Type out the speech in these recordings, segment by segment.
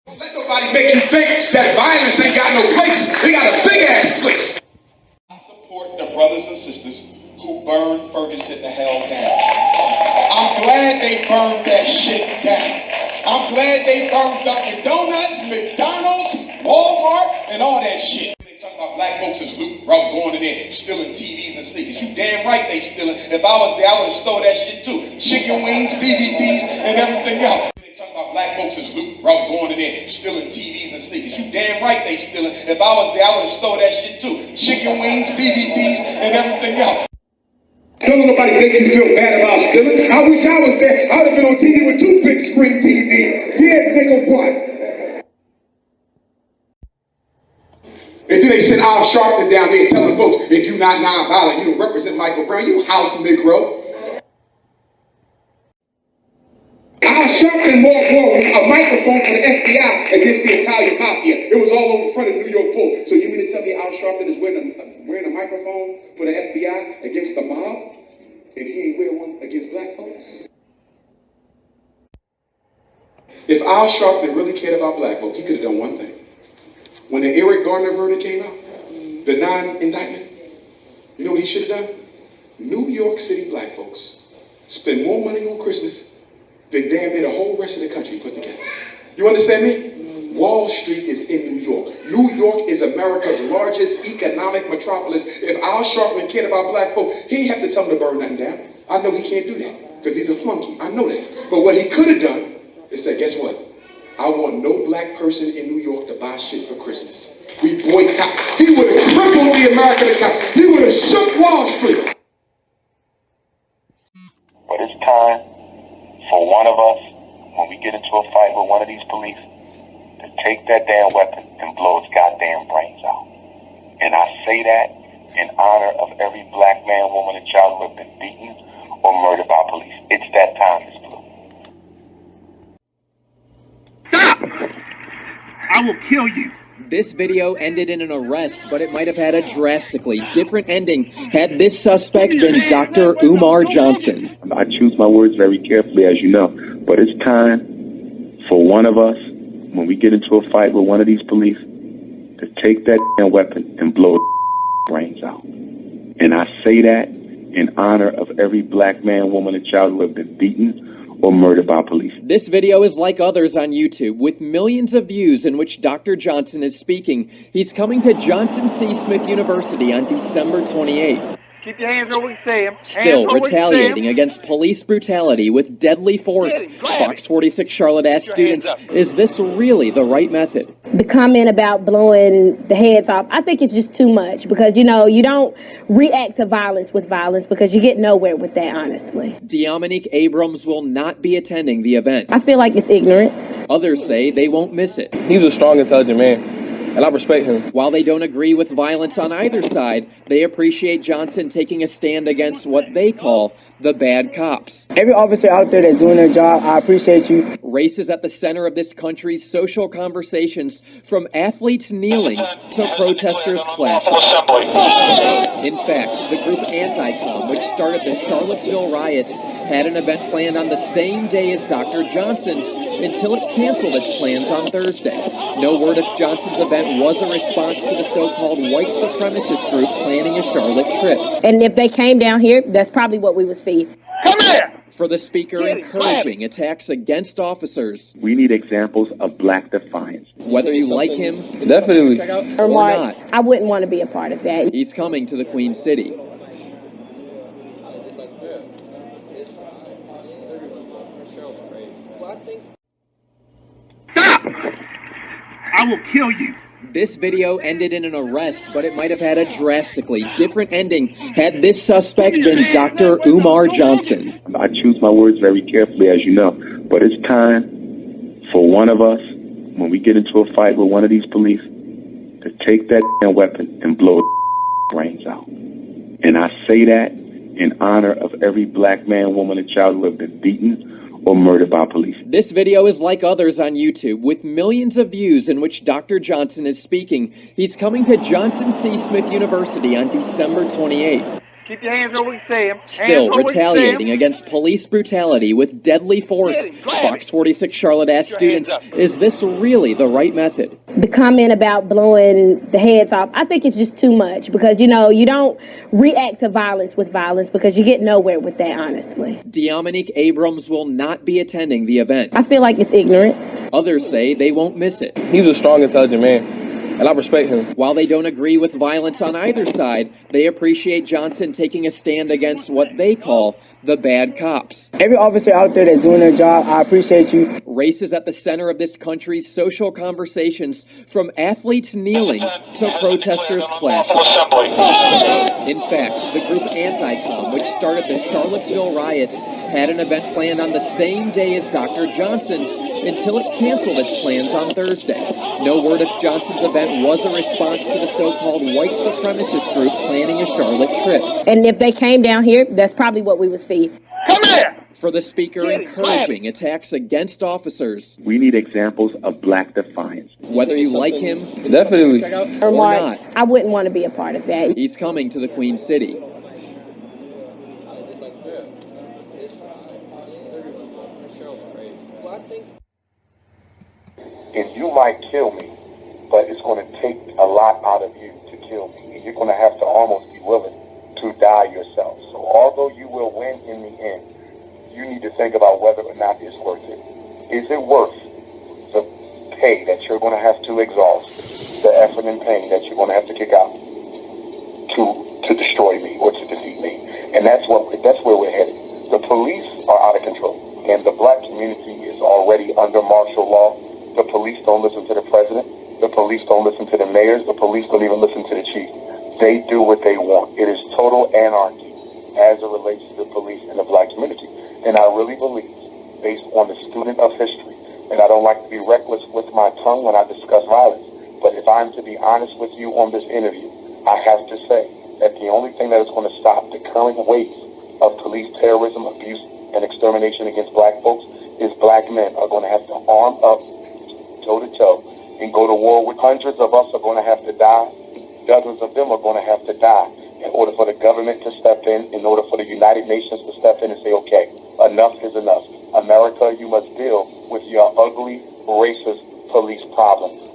Let nobody make you think that violence ain't got no place. They got a big ass place. I support the brothers and sisters who burned Ferguson to hell down. I'm glad they burned that shit down. I'm glad they burned Dunkin' Donuts, McDonald's, Walmart, and all that shit. They talk about black folks as loot, bro, going in there stealing TVs and sneakers. You damn right they stealing. If I was there, I would have stole that shit too. Chicken wings, DVDs, and everything else. They talk about black folks as loot, bro, going in there stealing TVs and sneakers. You damn right they stealing. If I was there, I would have stole that shit too. Chicken wings, DVDs, and everything else. Don't let nobody make you feel bad about stealing. I wish I was there. I would have been on TV with 2 big screen TVs. Yeah, nigga, what? And then they sent Al Sharpton down there telling folks, if you're not nonviolent, you don't represent Michael Brown, you house Negro. Al Sharpton wore a microphone for the FBI against the Italian mafia. It was all over front of New York Post. So you mean to tell me Al Sharpton is wearing a microphone for the FBI against the mob, and he ain't wearing one against black folks? If Al Sharpton really cared about black folk, he could have done one thing. When the Eric Garner verdict came out, the non-indictment, you know what he should have done? New York City black folks spend more money on Christmas than damn near the whole rest of the country put together. You understand me? Wall Street is in New York. New York is America's largest economic metropolis. If Al Sharpton cared about black folk, he didn't have to tell them to burn nothing down. I know he can't do that because he's a flunky. I know that. But what he could have done is said, guess what? I want no black person in New York to buy shit for Christmas. We boycott. He would have crippled the American economy. He would have shook Wall Street. But it's time for one of us, when we get into a fight with one of these police, to take that damn weapon and blow its goddamn brains out. And I say that in honor of every black man, woman, and child who have been beaten or murdered by police. It's that time, Miss Blue. Stop! I will kill you. This video ended in an arrest, but it might have had a drastically different ending had this suspect been Dr. Umar Johnson. I choose my words very carefully, as you know, but it's time for one of us, when we get into a fight with one of these police, to take that damn weapon and blow its brains out. And I say that in honor of every black man, woman, and child who have been beaten or murdered by police. This video is like others on YouTube, with millions of views in which Dr. Johnson is speaking. He's coming to Johnson C. Smith University on December 28th. Keep your hands where we see him. Still retaliating against police brutality with deadly force. Fox 46 Charlotte asked students, is this really the right method? The comment about blowing the heads off, I think it's just too much because, you know, you don't react to violence with violence because you get nowhere with that, honestly. Dominique Abrams will not be attending the event. I feel like it's ignorance. Others say they won't miss it. He's a strong, intelligent man. And I respect him. While they don't agree with violence on either side, they appreciate Johnson taking a stand against what they call the bad cops. Every officer out there that's doing their job, I appreciate you. Race is at the center of this country's social conversations, from athletes kneeling to protesters clashing. In fact, the group Anti-Com, which started the Charlottesville riots, had an event planned on the same day as Dr. Johnson's until it canceled its plans on Thursday. No word if Johnson's event was a response to the so-called white supremacist group planning a Charlotte trip. And if they came down here, that's probably what we would see. Come here! For the speaker encouraging attacks against officers. We need examples of black defiance. Whether you like him Definitely. or not, I wouldn't want to be a part of that. he's coming to the Queen City. Stop! I will kill you. This video ended in an arrest, but it might have had a drastically different ending had this suspect been Dr. Umar Johnson. I choose my words very carefully, as you know, but it's time for one of us, when we get into a fight with one of these police, to take that damn weapon and blow its brains out. And I say that in honor of every black man, woman, and child who have been beaten or murdered by police. This video is like others on YouTube, with millions of views in which Dr. Johnson is speaking. He's coming to Johnson C. Smith University on December 28th. Keep your hands where we can see them. Still retaliating against police brutality with deadly force, Fox 46 Charlotte asked students, is this really the right method? The comment about blowing the heads off, I think it's just too much because, you know, you don't react to violence with violence because you get nowhere with that, honestly. Dominique Abrams will not be attending the event. I feel like it's ignorance. Others say they won't miss it. He's a strong, intelligent man, and I respect him. While they don't agree with violence on either side, they appreciate Johnson taking a stand against what they call the bad cops. Every officer out there that's doing their job, I appreciate you. Race is at the center of this country's social conversations, from athletes kneeling to protesters clashing. In fact, the group Anti-Com, which started the Charlottesville riots, had an event planned on the same day as Dr. Johnson's until it canceled its plans on Thursday. No word if Johnson's event was a response to the so-called white supremacist group planning a Charlotte trip. And if they came down here, that's probably what we would see. Come here! For the speaker encouraging attacks against officers. We need examples of black defiance. Whether you like him Definitely. or Umar, not, I wouldn't want to be a part of that. he's coming to the Queen City. And you might kill me, but it's going to take a lot out of you to kill me. And you're going to have to almost be willing to die yourself. So although you will win in the end, you need to think about whether or not it's worth it. Is it worth the pay that you're going to have to exhaust, the effort and pain that you're going to have to kick out to destroy me or to defeat me? And that's where we're headed. The police are out of control, and the black community is already under martial law. The police don't listen to the president. The police don't listen to the mayors. The police don't even listen to the chief. They do what they want. It is total anarchy as it relates to the police and the black community. And I really believe, based on the student of history, and I don't like to be reckless with my tongue when I discuss violence, but if I'm to be honest with you on this interview, I have to say that the only thing that is going to stop the current wave of police terrorism, abuse, and extermination against black folks is black men are going to have to arm up toe-to-toe and go to war with. Hundreds of us are going to have to die. Dozens of them are going to have to die in order for the government to step in order for the United Nations to step in and say, okay, enough is enough. America, you must deal with your ugly, racist police problem.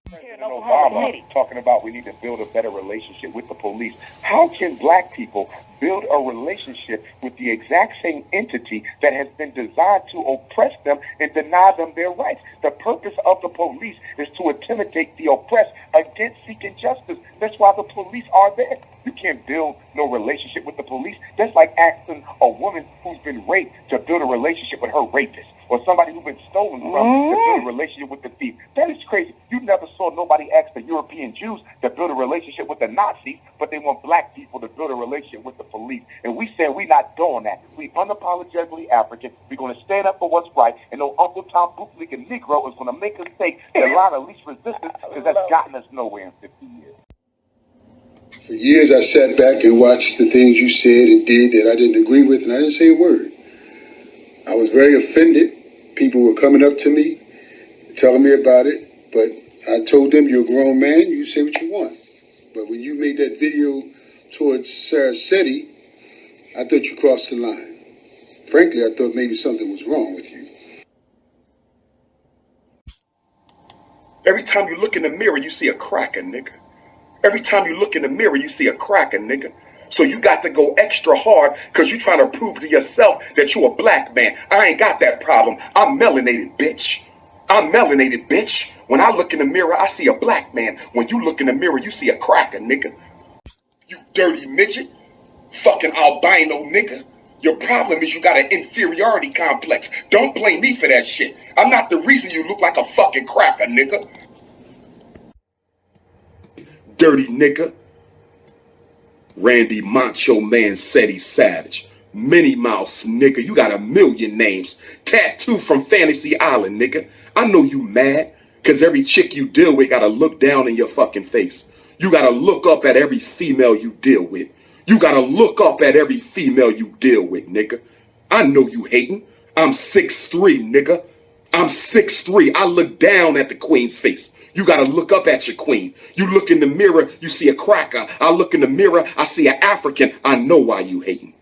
President Obama talking about we need to build a better relationship with the police. How can black people build a relationship with the exact same entity that has been designed to oppress them and deny them their rights? The purpose of the police is to intimidate the oppressed against seeking justice. That's why the police are there. You can't build no relationship with the police. That's like asking a woman who's been raped to build a relationship with her rapist, or somebody who's been stolen from to build a relationship with the thief. That is crazy. You never saw nobody ask the European Jews to build a relationship with the Nazis, but they want black people to build a relationship with the police. And we said we're not doing that. We unapologetically African. We're going to stand up for what's right. And no Uncle Tom bootlicking Negro is going to make us take the line of least resistance, because that's gotten us nowhere in 50 years. For years, I sat back and watched the things you said and did that I didn't agree with, and I didn't say a word. I was very offended. People were coming up to me, telling me about it, but I told them, you're a grown man, you say what you want. But when you made that video towards Saraseti, I thought you crossed the line. Frankly, I thought maybe something was wrong with you. Every time you look in the mirror, you see a cracker, nigga. Every time you look in the mirror, you see a cracker, nigga. So you got to go extra hard because you're trying to prove to yourself that you're a black man. I ain't got that problem. I'm melanated, bitch. I'm melanated, bitch. When I look in the mirror, I see a black man. When you look in the mirror, you see a cracker, nigga. You dirty midget. Fucking albino, nigga. Your problem is you got an inferiority complex. Don't blame me for that shit. I'm not the reason you look like a fucking cracker, nigga. Dirty nigga. Randy Macho Man said he's savage. Minnie Mouse, nigga, you got a million names. Tattoo from Fantasy Island, nigga. I know you mad, cause every chick you deal with gotta look down in your fucking face. You gotta look up at every female you deal with. You gotta look up at every female you deal with, nigga. I know you hating. I'm 6'3", nigga. I'm 6'3". I look down at the queen's face. You gotta look up at your queen. You look in the mirror, you see a cracker. I look in the mirror, I see an African. I know why you hating.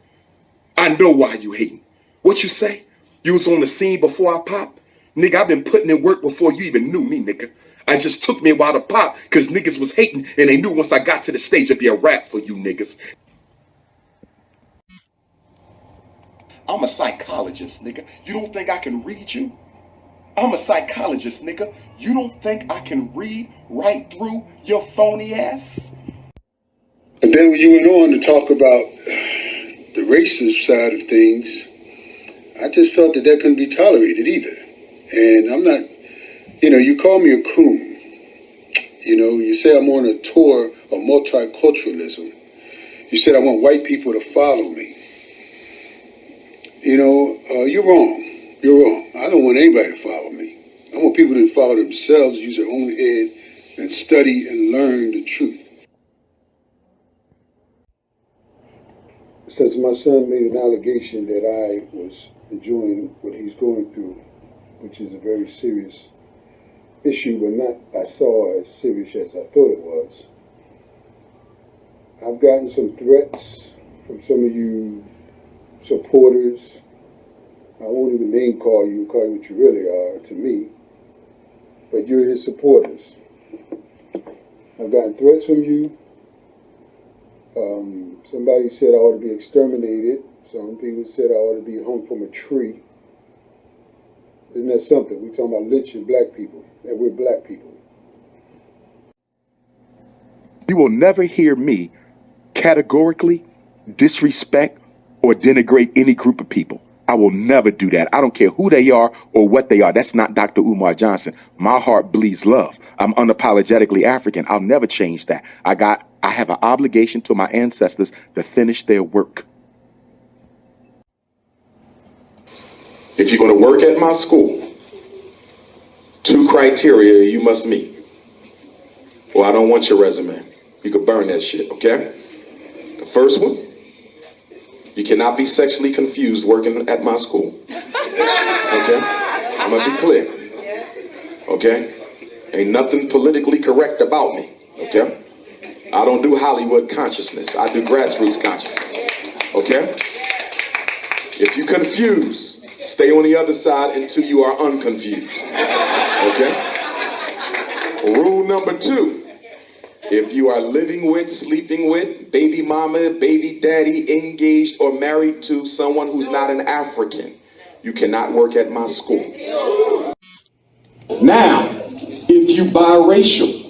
I know why you hating. What you say? You was on the scene before I popped? Nigga, I've been putting in work before you even knew me, nigga. I just took me a while to pop because niggas was hating and they knew once I got to the stage it'd be a rap for you niggas. I'm a psychologist, nigga. You don't think I can read you? I'm a psychologist, nigga. You don't think I can read right through your phony ass? But then when you went on to talk about the racist side of things, I just felt that couldn't be tolerated either. And I'm not, you call me a coon. You say I'm on a tour of multiculturalism. You said I want white people to follow me. You're wrong. You're wrong. I don't want anybody to follow me. I want people to follow themselves, use their own head, and study and learn the truth. Since my son made an allegation that I was enjoying what he's going through, which is a very serious issue, but not I saw as serious as I thought it was, I've gotten some threats from some of you supporters. I won't even name call you what you really are to me, but you're his supporters. I've gotten threats from you. Somebody said I ought to be exterminated. Some people said I ought to be hung from a tree. Isn't that something? We're talking about lynching black people, and we're black people. You will never hear me categorically disrespect or denigrate any group of people. I will never do that. I don't care who they are or what they are. That's not Dr. Umar Johnson. My heart bleeds love. I'm unapologetically African. I'll never change that. I have an obligation to my ancestors to finish their work. If you're going to work at my school, 2 criteria you must meet. Well, I don't want your resume. You can burn that shit, okay? The first one, you cannot be sexually confused working at my school. Okay? I'm gonna be clear. Okay? Ain't nothing politically correct about me. Okay? I don't do Hollywood consciousness. I do grassroots consciousness. Okay? If you confuse, stay on the other side until you are unconfused. Okay? Rule number 2. If you are living with, sleeping with, baby mama, baby daddy, engaged or married to someone who's not an African, you cannot work at my school. Now, if you biracial,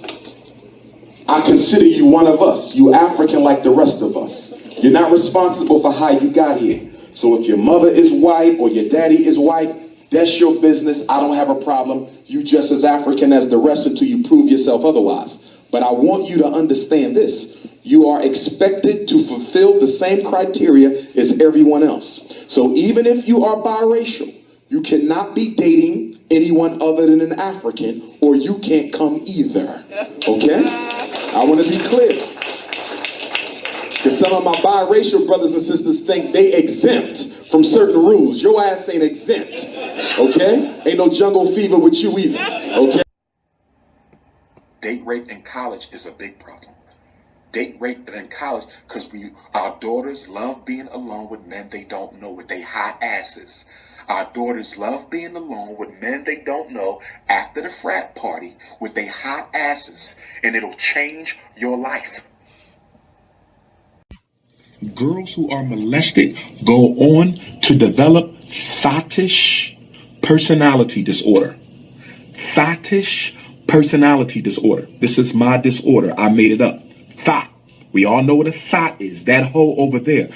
I consider you one of us. You African like the rest of us. You're not responsible for how you got here. So if your mother is white or your daddy is white, that's your business. I don't have a problem. You just as African as the rest until you prove yourself otherwise. But I want you to understand this. You are expected to fulfill the same criteria as everyone else. So even if you are biracial, you cannot be dating anyone other than an African, or you can't come either. Okay? I want to be clear. Because some of my biracial brothers and sisters think they exempt from certain rules. Your ass ain't exempt. Okay? Ain't no jungle fever with you either. Okay? Date rape in college is a big problem. Date rape in college because our daughters love being alone with men they don't know with they hot asses. Our daughters love being alone with men they don't know after the frat party with they hot asses, and it'll change your life. Girls who are molested go on to develop fetish personality disorder. Fetish personality disorder. This is my disorder. I made it up. Thought. We all know what a thought is. That hole over there.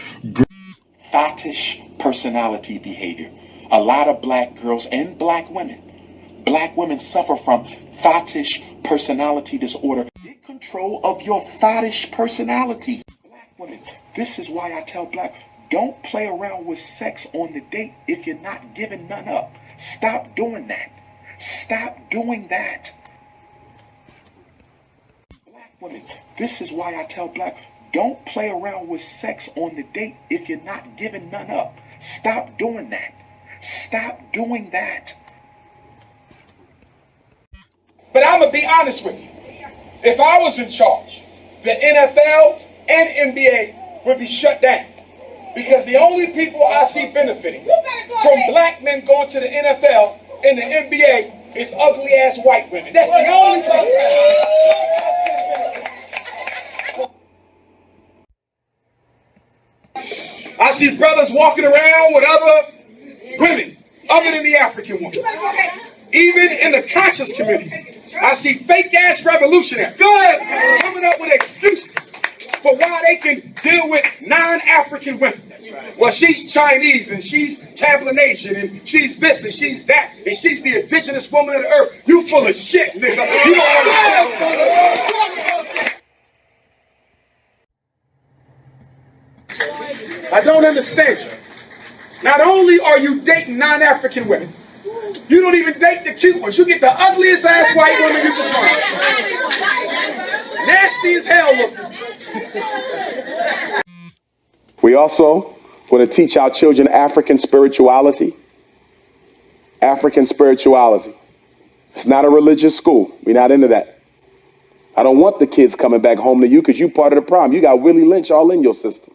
Fetish personality behavior. A lot of black girls and black women suffer from fetish personality disorder. Get control of your fetish personality. Black women. This is why I tell black, don't play around with sex on the date if you're not giving none up. Stop doing that. Stop doing that. Black women, this is why I tell black, don't play around with sex on the date if you're not giving none up. Stop doing that. Stop doing that. But I'm going to be honest with you. If I was in charge, the NFL and NBA would be shut down. Because the only people I see benefiting from black men going to the NFL and the NBA is ugly ass white women. That's the only I see brothers walking around with other women other than the African woman. Even in the conscious community, I see fake ass revolutionaries coming up with excuses for why they can deal with non-African women. Well, she's Chinese and she's Cablinasian and she's this and she's that and she's the indigenous woman of the earth. You full of shit, nigga. You don't understand. I don't understand you. Not only are you dating non-African women, you don't even date the cute ones. You get the ugliest ass white woman you can find. Nasty as hell looking. We also want to teach our children African spirituality. African spirituality. It's not a religious school. We're not into that. I don't want the kids coming back home to you because you part of the problem. You got Willie Lynch all in your system.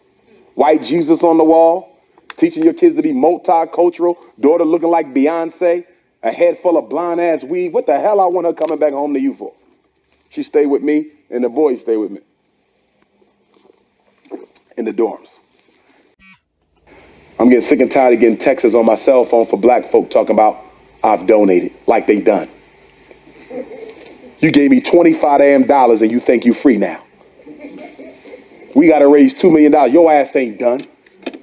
White Jesus on the wall, teaching your kids to be multicultural, daughter looking like Beyonce, a head full of blonde ass weed. What the hell I want her coming back home to you for? She stay with me and the boys stay with me in the dorms. I'm getting sick and tired of getting texts on my cell phone for black folk talking about I've donated like they done. You gave me $25 damn and you think you free now. We got to raise $2 million. Your ass ain't done.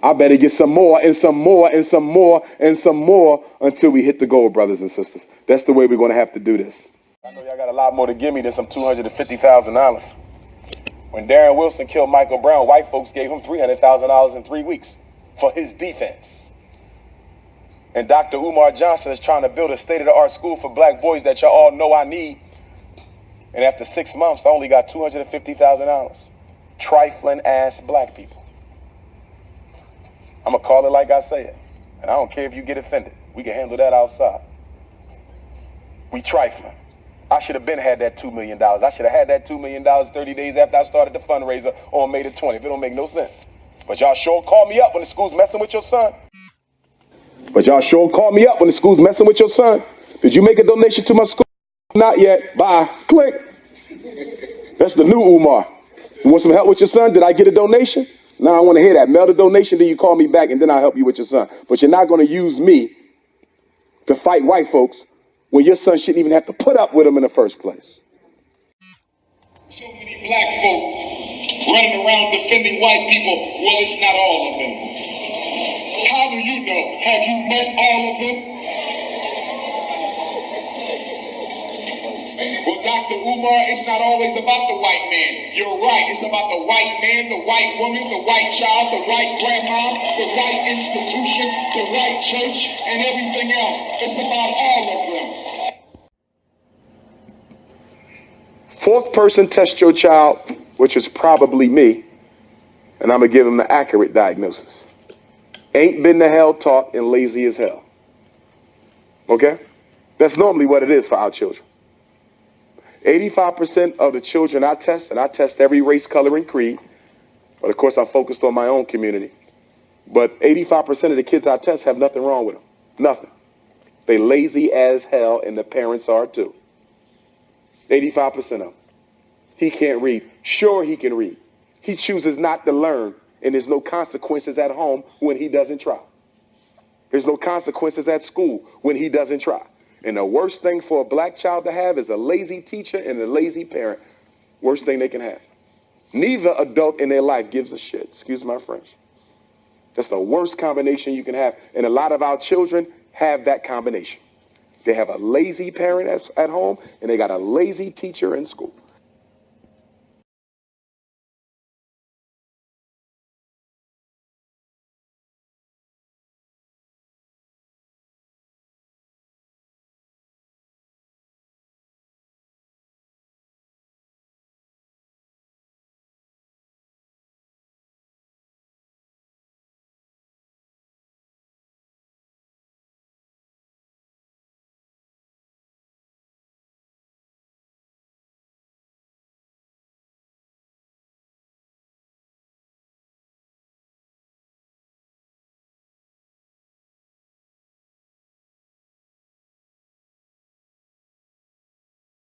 I better get some more and some more and some more and some more until we hit the goal, brothers and sisters. That's the way we're going to have to do this. I know y'all got a lot more to give me than some $250,000. When Darren Wilson killed Michael Brown, white folks gave him $300,000 in 3 weeks for his defense. And Dr. Umar Johnson is trying to build a state-of-the-art school for black boys that y'all all know I need. And after 6 months, I only got $250,000. Trifling ass black people. I'm going to call it like I say it. And I don't care if you get offended. We can handle that outside. We trifling. I should have been had that $2 million. I should have had that $2 million 30 days after I started the fundraiser on May the 20th. It don't make no sense. But y'all sure call me up when the school's messing with your son. But y'all sure call me up when the school's messing with your son. Did you make a donation to my school? Not yet. Bye. Click. That's the new Umar. You want some help with your son? Did I get a donation? No, I want to hear that. Mail the donation, then you call me back, and then I'll help you with your son. But you're not going to use me to fight white folks when your son shouldn't even have to put up with them in the first place. So many black folk running around defending white people. Well, it's not all of them. How do you know? Have you met all of them? Well, Dr. Umar, it's not always about the white man. You're right. It's about the white man, the white woman, the white child, the white grandma, the white institution, the white church, and everything else. It's about all of them. Fourth person test your child, which is probably me, and I'm going to give him the accurate diagnosis. Ain't been to hell taught and lazy as hell. Okay? That's normally what it is for our children. 85% of the children I test, and I test every race, color, and creed, but of course I'm focused on my own community, but 85% of the kids I test have nothing wrong with them. Nothing. They lazy as hell, and the parents are too. 85% of them. He can't read. Sure, he can read. He chooses not to learn, and there's no consequences at home when he doesn't try. There's no consequences at school when he doesn't try. And the worst thing for a black child to have is a lazy teacher and a lazy parent. Worst thing they can have. Neither adult in their life gives a shit. Excuse my French. That's the worst combination you can have. And a lot of our children have that combination. They have a lazy parent at home, and they got a lazy teacher in school.